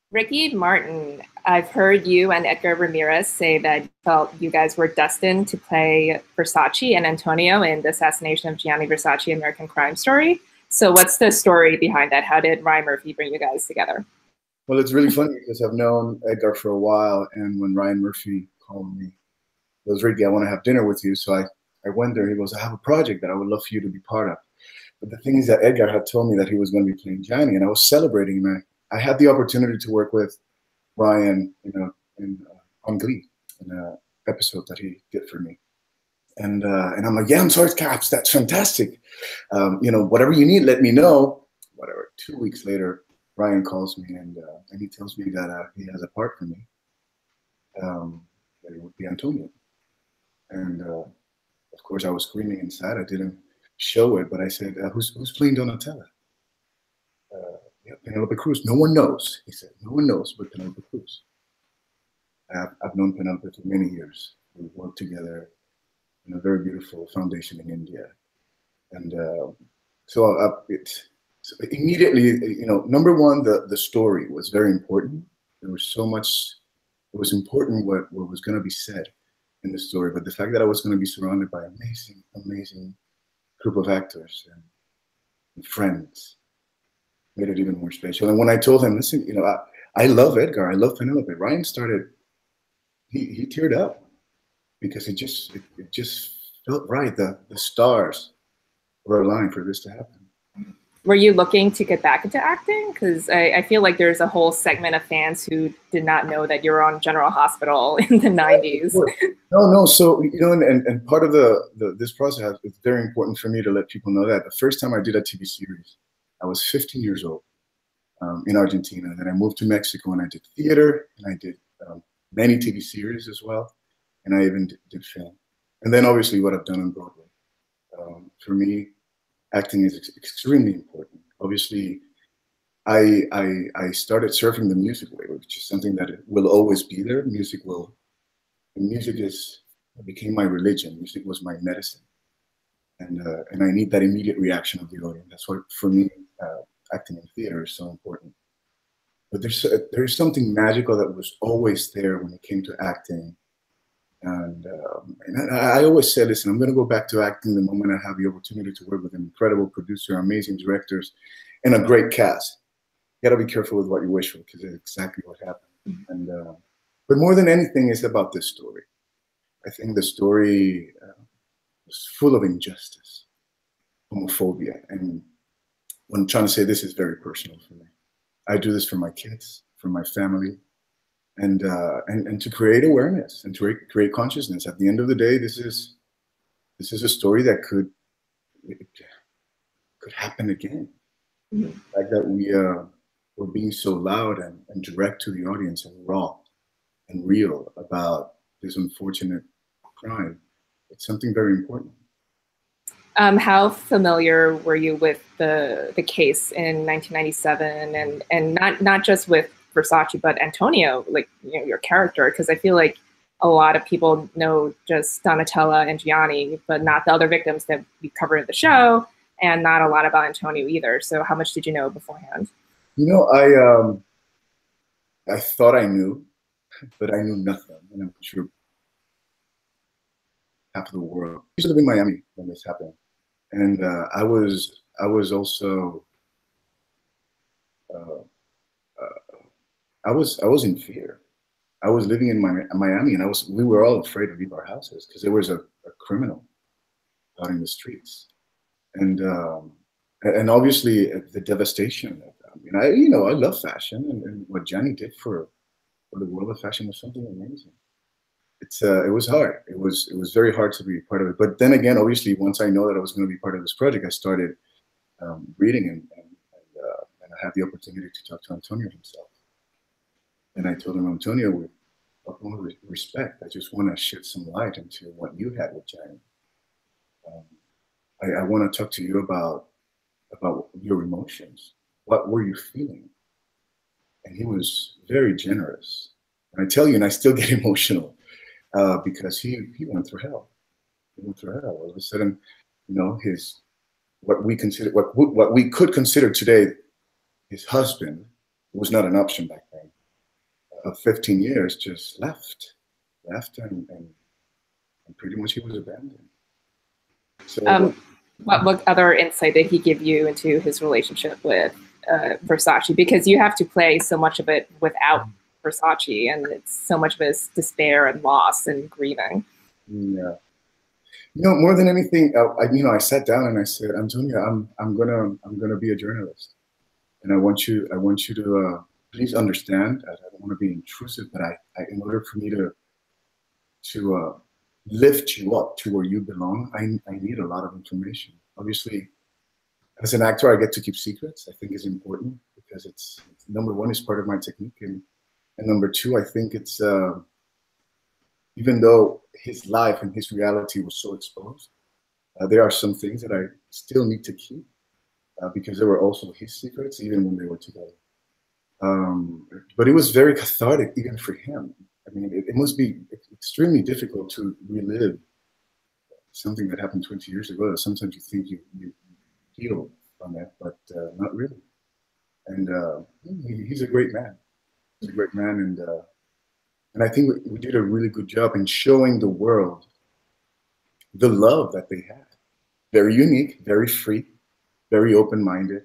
Ricky Martin, I've heard you and Edgar Ramirez say that you felt you guys were destined to play Versace and Antonio in the Assassination of Gianni Versace American Crime Story. So, what's the story behind that? How did Ryan Murphy bring you guys together? Well, it's really funny because I've known Edgar for a while, and when Ryan Murphy called me, he goes, Ricky, I want to have dinner with you. So I went there. He goes, I have a project that I would love for you to be part of. But the thing is that Edgar had told me that he was going to be playing Gianni, and I was celebrating him. I had the opportunity to work with Ryan, on Glee, in an episode that he did for me. And I'm like, yeah, I'm sorry, Caps, that's fantastic. Whatever you need, let me know. Whatever. 2 weeks later, Ryan calls me and he tells me that he has a part for me. That it would be Antonio. And of course, I was screaming inside. I didn't show it, but I said, who's playing Donatella? Yeah, Penelope Cruz. No one knows, he said. No one knows but Penelope Cruz. I've known Penelope for many years. We've worked together in a very beautiful foundation in India. And so immediately, number one, the story was very important. There was so much, it was important what was going to be said in the story. But the fact that I was going to be surrounded by amazing, amazing group of actors and friends made it even more special. And when I told him, listen, I love Edgar, I love Penelope, Ryan started, he teared up because it just felt right. The stars were aligned for this to happen. Were you looking to get back into acting? Because I feel like there's a whole segment of fans who did not know that you were on General Hospital in the 90s. No. So, and part of this process, it's very important for me to let people know that the first time I did a TV series, I was 15 years old in Argentina. Then I moved to Mexico and I did theater and I did many TV series as well. And I even did film. And then obviously what I've done on Broadway. For me, acting is extremely important. Obviously, I started surfing the music wave, which is something that will always be there. Music became my religion. Music was my medicine. And I need that immediate reaction of the audience. That's why, for me, acting in theater is so important. But there's something magical that was always there when it came to acting. And I always say, listen, I'm going to go back to acting the moment I have the opportunity to work with an incredible producer, amazing directors, and a great cast. You got to be careful with what you wish for because it's exactly what happened. And but more than anything, it's about this story. I think the story was full of injustice, homophobia, and when I'm trying to say this is very personal for me. I do this for my kids, for my family. And to create awareness and to create consciousness. At the end of the day, this is a story that could happen again. Mm-hmm. The fact that we're being so loud and direct to the audience and raw and real about this unfortunate crime, it's something very important. How familiar were you with the case in 1997, and not just with Versace, but Antonio, like your character? Because I feel like a lot of people know just Donatella and Gianni, but not the other victims that we covered in the show, and not a lot about Antonio either. So how much did you know beforehand? I thought I knew, but I knew nothing. And I'm sure half of the world. I used to live in Miami when this happened, and I was also. I was in fear. I was living in Miami, and we were all afraid to leave our houses because there was a criminal out in the streets, and obviously the devastation. I love fashion, and what Gianni did for the world of fashion was something amazing. It was hard. It was very hard to be part of it. But then again, obviously, once I know that I was going to be part of this project, I started reading and I had the opportunity to talk to Antonio himself. And I told him, Antonio, with all respect, I just want to shed some light into what you had with Gianni. I want to talk to you about your emotions. What were you feeling? And he was very generous. And I tell you, and I still get emotional because he went through hell. He went through hell. All of a sudden, what we could consider today his husband was not an option back then. of 15 years just left, and pretty much he was abandoned. So, what other insight did he give you into his relationship with Versace? Because you have to play so much of it without Versace, and it's so much of his despair and loss and grieving. yeah. You know, more than anything, I sat down and I said, Antonia, I'm gonna be a journalist, and I want you to please understand. I don't want to be intrusive, but in order for me to lift you up to where you belong, I need a lot of information. Obviously, as an actor, I get to keep secrets. I think is important because it's number one, is part of my technique, and number two, I think it's even though his life and his reality was so exposed, there are some things that I still need to keep because they were also his secrets, even when they were together. But it was very cathartic, even for him. I mean, it must be extremely difficult to relive something that happened 20 years ago. Sometimes you think you heal from it, but not really. And he's a great man. He's a great man, and I think we did a really good job in showing the world the love that they had. Very unique, very free, very open-minded,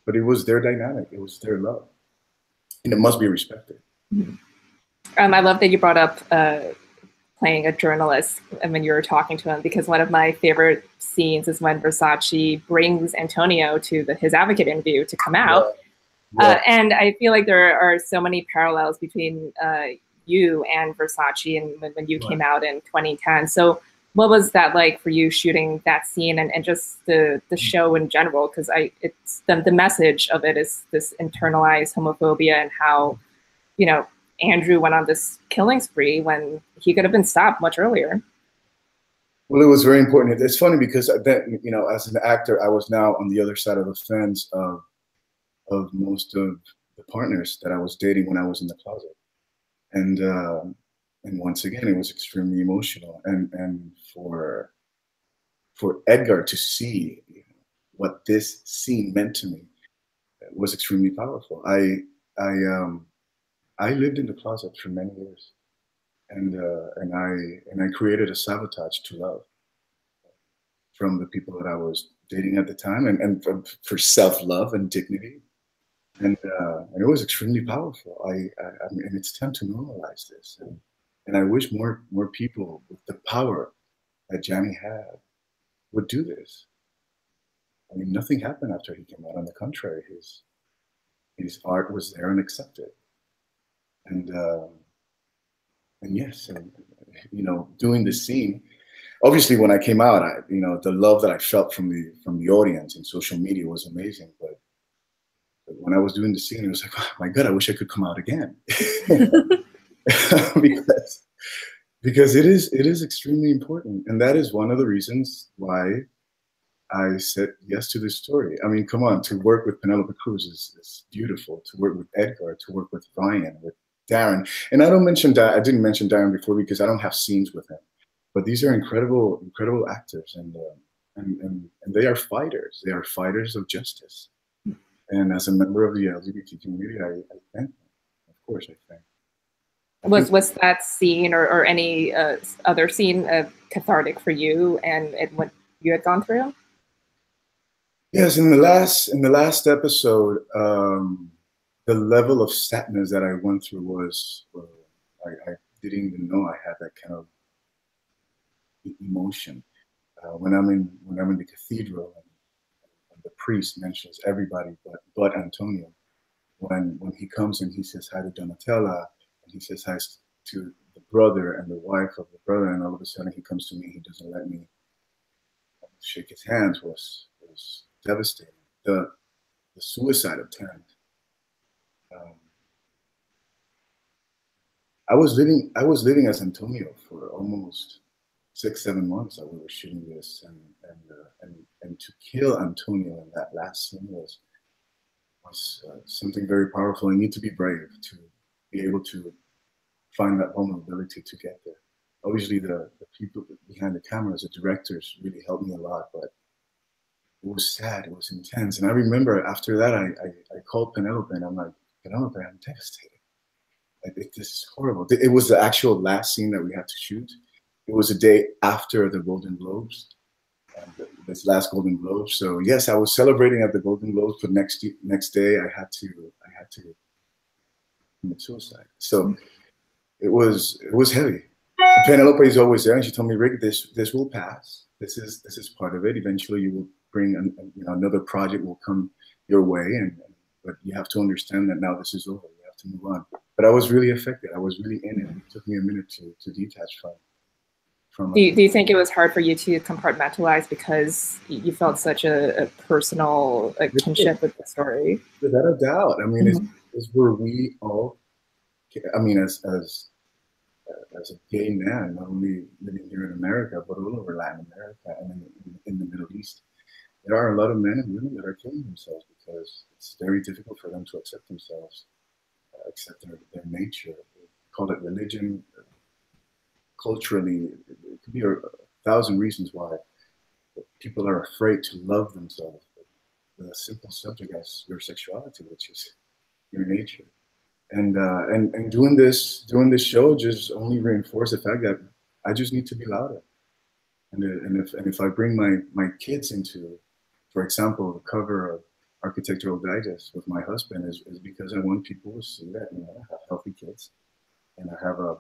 but it was their dynamic. It was their love, and it must be respected. Mm-hmm. I love that you brought up playing a journalist and when you were talking to him, because one of my favorite scenes is when Versace brings Antonio to his advocate interview to come out. Yeah. And I feel like there are so many parallels between you and Versace and when you came out in 2010. So what was that like for you shooting that scene and just the show in general? Because it's the message of it is this internalized homophobia and how, you know, Andrew went on this killing spree when he could have been stopped much earlier. Well, it was very important. It's funny because then, you know, as an actor, I was now on the other side of the fence of most of the partners that I was dating when I was in the closet, and once again, it was extremely emotional. And for Edgar to see what this scene meant to me was extremely powerful. I lived in the closet for many years, and I created a sabotage to love from the people that I was dating at the time, and for self-love and dignity, and it was extremely powerful. I mean, and it's time to normalize this, and I wish more people with the power that Gianni had would do this. I mean, nothing happened after he came out. On the contrary, his art was there and accepted. And yes, and you know, doing the scene. Obviously, when I came out, you know, the love that I felt from the audience and social media was amazing. But when I was doing the scene, it was like, oh my God, I wish I could come out again, because it is extremely important, and that is one of the reasons why I said yes to this story. I mean, come on, to work with Penelope Cruz is beautiful. To work with Edgar, to work with Ryan, with Darren. And I didn't mention Darren before because I don't have scenes with him. But these are incredible actors, and they are fighters. They are fighters of justice. And as a member of the LGBT community, I thank them. Of course, I thank them. Was that scene or any other scene cathartic for you and what you had gone through? Yes, in the last episode, the level of sadness that I went through was I didn't even know I had that kind of emotion. When I'm in the cathedral and the priest mentions everybody but Antonio, when he comes and he says hi to Donatella and he says hi to the brother and the wife of the brother, and all of a sudden he comes to me, he doesn't let me shake his hands, was devastating. The suicide attempt. I was living as Antonio for almost 6-7 months that we were shooting this, and to kill Antonio in that last scene was something very powerful. You need to be brave to be able to find that vulnerability to get there. Obviously, the people behind the cameras, the directors, really helped me a lot, but it was sad, it was intense. And I remember after that, I called Penelope and I'm like, Penelope, I'm devastated. This is horrible. It was the actual last scene that we had to shoot. It was a day after the Golden Globes, this last Golden Globes. So yes, I was celebrating at the Golden Globes, but next day I had to commit suicide. So it was heavy. Penelope is always there, and she told me, Rick, this will pass. This is part of it. Eventually, you will bring another project will come your way, but you have to understand that now this is over. You have to move on. But I was really affected. I was really in it. It took me a minute to detach from. Do you think it was hard for you to compartmentalize because you felt such a personal kinship with the story? Without a doubt. I mean, it's where we all. I mean, as a gay man, not only living here in America, but all over Latin America and in the Middle East, there are a lot of men and women that are killing themselves because it's very difficult for them to accept themselves, accept their nature. Call it religion, culturally, it could be a thousand reasons why people are afraid to love themselves. With a simple subject as your sexuality, which is your nature. And doing this show just only reinforced the fact that I just need to be louder. And if I bring my kids into, for example, the cover of Architectural Digest with my husband is because I want people to see that, I have healthy kids and I have a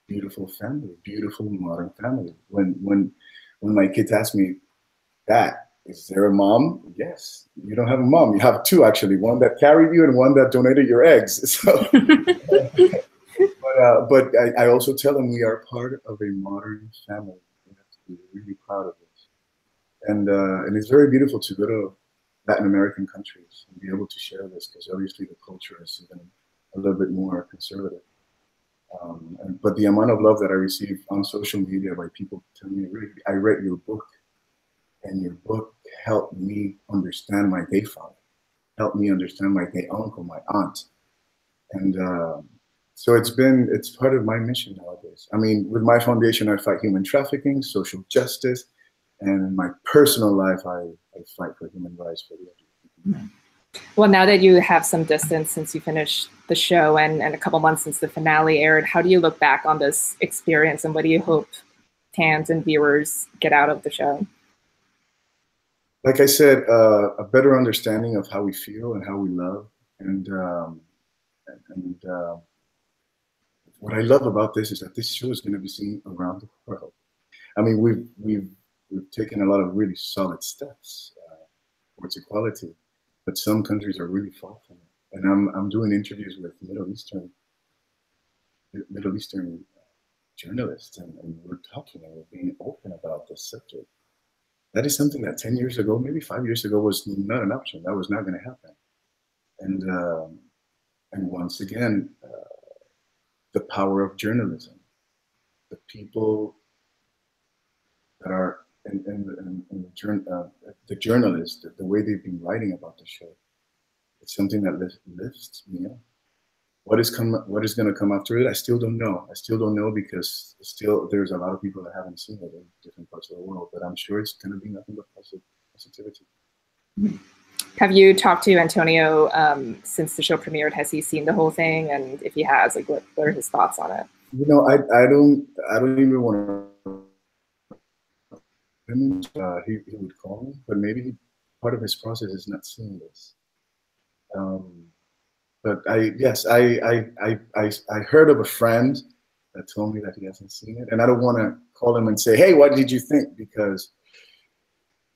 beautiful family, beautiful modern family. When my kids ask me, Dad, is there a mom? Yes. You don't have a mom. You have two, actually. One that carried you and one that donated your eggs. So, but I also tell them we are part of a modern family. We have to be really proud of this. And it's very beautiful to go to Latin American countries and be able to share this because obviously the culture is even a little bit more conservative. But the amount of love that I receive on social media by people telling me, Rick, I read your book. And your book helped me understand my gay father, helped me understand my gay uncle, my aunt. And so it's part of my mission nowadays. I mean, with my foundation, I fight human trafficking, social justice, and in my personal life, I fight for human rights for the LGBT. Well, now that you have some distance since you finished the show and a couple months since the finale aired, how do you look back on this experience and what do you hope fans and viewers get out of the show? Like I said, a better understanding of how we feel and how we love. And what I love about this is that this show is going to be seen around the world. I mean, we've taken a lot of really solid steps towards equality, but some countries are really far from it. And I'm doing interviews with Middle Eastern journalists, and we're talking and we're being open about this subject. That is something that 10 years ago, maybe 5 years ago, was not an option. That was not going to happen. And once again, the power of journalism, the people that are the journalists, the way they've been writing about the show, it's something that lifts me up. What is going to come after it? I still don't know. I still don't know because still there's a lot of people that haven't seen it in different parts of the world. But I'm sure it's going to be nothing but positivity. Have you talked to Antonio since the show premiered? Has he seen the whole thing? And if he has, like, what are his thoughts on it? You know, I don't even want to. He would call me, but maybe part of his process is not seeing this. But I heard of a friend that told me that he hasn't seen it, and I don't want to call him and say, "Hey, what did you think?" Because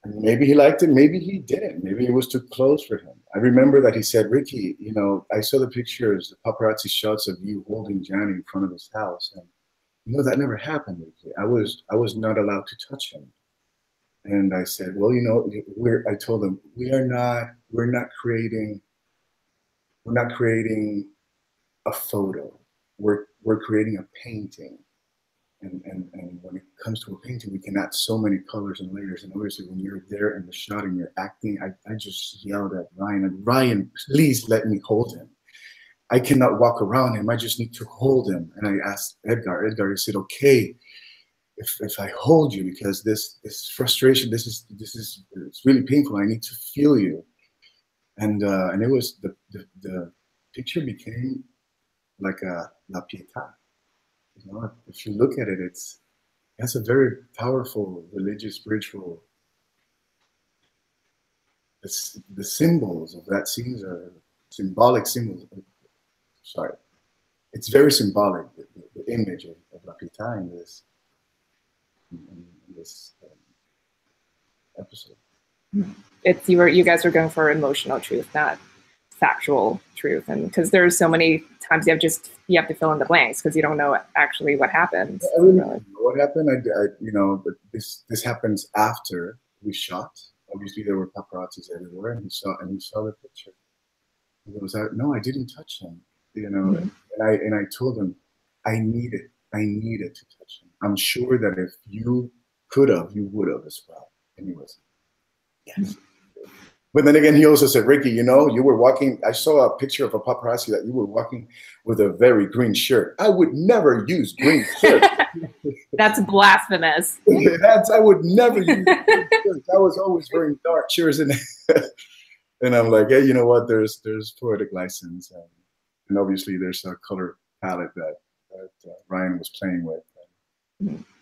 maybe he liked it, maybe he didn't, maybe it was too close for him. I remember that he said, "Ricky, you know, I saw the pictures, the paparazzi shots of you holding Gianni in front of his house, and you know that never happened, Ricky. I was not allowed to touch him." And I said, "Well, you know, I told him we're not creating a photo. We're creating a painting. And when it comes to a painting, we can add so many colors and layers. And obviously, when you're there in the shot and you're acting, I just yelled at Ryan, Ryan, please let me hold him. I cannot walk around him. I just need to hold him." And I asked Edgar. Edgar, he said, "Okay, if I hold you, because this frustration, this is it's really painful. I need to feel you." And it was the picture became like a La Pietà. You know, if you look at it, it has a very powerful religious, spiritual. The symbols of that scene are symbolic symbols. Sorry, it's very symbolic. The image of La Pietà in this episode. It's you guys were going for emotional truth, not factual truth, and because there's so many times you have to fill in the blanks because you don't know actually what happened. I really don't know what happened. But this happens after we shot. Obviously, there were paparazzis everywhere, and he saw the picture. He was like, "No, I didn't touch him," you know. And I told him, I needed to touch him. I'm sure that if you could have, you would have as well. And he was, yes. But then again, he also said, Ricky, you know, you were walking. I saw a picture of a paparazzi that you were walking with a very green shirt. I would never use green shirt. That's blasphemous. I would never use green shirts. I was always wearing dark shirts. And I'm like, hey, you know what? There's poetic license. And obviously there's a color palette that Ryan was playing with.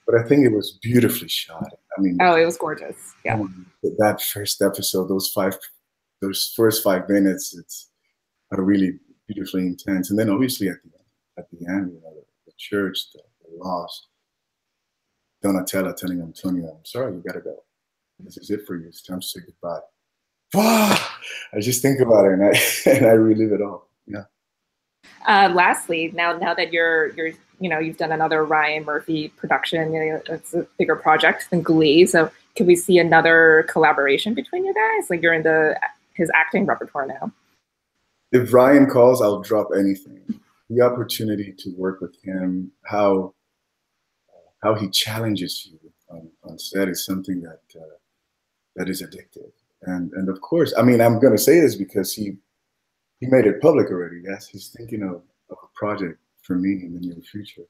But I think it was beautifully shot. I mean, oh, it was gorgeous. Yeah. That first episode, those first 5 minutes, it's really beautifully intense. And then obviously at the end, you know, the church, the lost, Donatella telling Antonio, I'm sorry, you gotta go. This is it for you. It's time to say goodbye. I just think about it and I relive it all. Yeah. Lastly, now that you've done another Ryan Murphy production, you know, it's a bigger project than Glee. So can we see another collaboration between you guys? Like you're in his acting repertoire now. If Ryan calls, I'll drop anything. The opportunity to work with him, how he challenges you on set is something that is addictive. And of course, I mean, I'm going to say this because he made it public already. Yes, he's thinking of a project for me in the near future.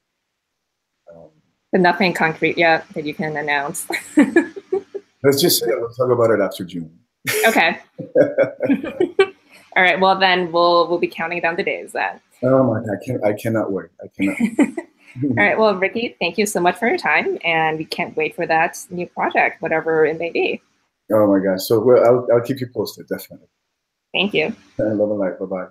But nothing concrete yet that you can announce. Let's just say that we'll talk about it after June. Okay. All right. Well, then we'll be counting down the days then. Oh my God, I cannot wait. I cannot. All right. Well, Ricky, thank you so much for your time, and we can't wait for that new project, whatever it may be. Oh my gosh. So I'll keep you posted, definitely. Thank you. Love and light. Bye-bye.